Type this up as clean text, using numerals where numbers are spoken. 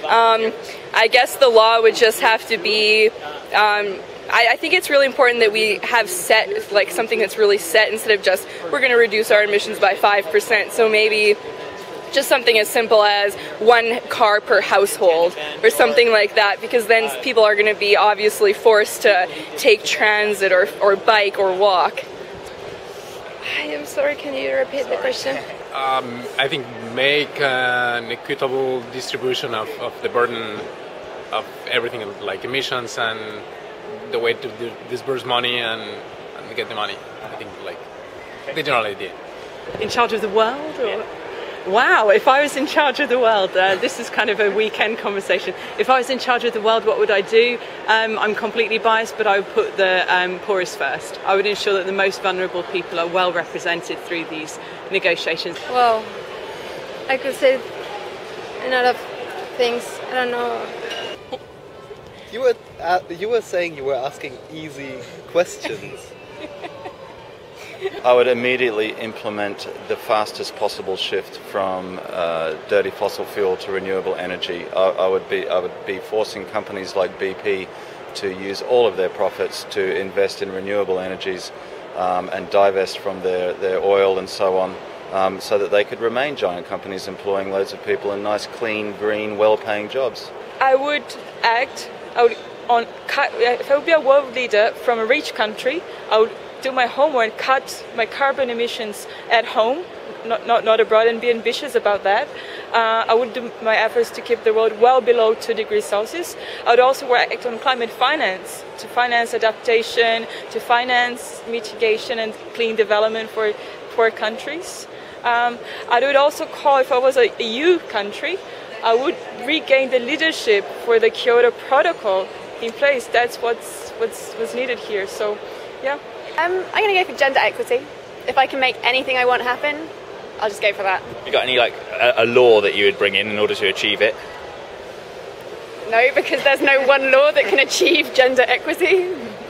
I guess the law would just have to be, I think it's really important that we have set, like something that's really set instead of just, we're going to reduce our emissions by 5%. So maybe just something as simple as 1 car per household or something like that, because then people are going to be obviously forced to take transit or bike or walk. I'm sorry, can you repeat the question? I think make an equitable distribution of the burden of everything, like emissions and the way to disburse money and get the money. I think like the general idea. In charge of the world? Or? Yeah. Wow, if I was in charge of the world, this is kind of a weekend conversation. If I was in charge of the world, what would I do? I'm completely biased, but I would put the poorest first. I would ensure that the most vulnerable people are well represented through these negotiations. Well, I could say a lot of things. I don't know. You were saying you were asking easy questions. I would immediately implement the fastest possible shift from dirty fossil fuel to renewable energy. I would be forcing companies like BP to use all of their profits to invest in renewable energies and divest from their oil and so on, so that they could remain giant companies employing loads of people in nice, clean, green, well-paying jobs. I would act. If I would be a world leader from a rich country, I would do my homework, cut my carbon emissions at home, not abroad, and be ambitious about that. I would do my efforts to keep the world well below 2 degrees Celsius. I would also act on climate finance, to finance adaptation, to finance mitigation and clean development for poor countries. I would also call, if I was a EU country, I would regain the leadership for the Kyoto Protocol in place. That's what's needed here. So, yeah. I'm going to go for gender equity. If I can make anything I want happen, I'll just go for that. You got any a law that you would bring in order to achieve it? No, because there's no one law that can achieve gender equity.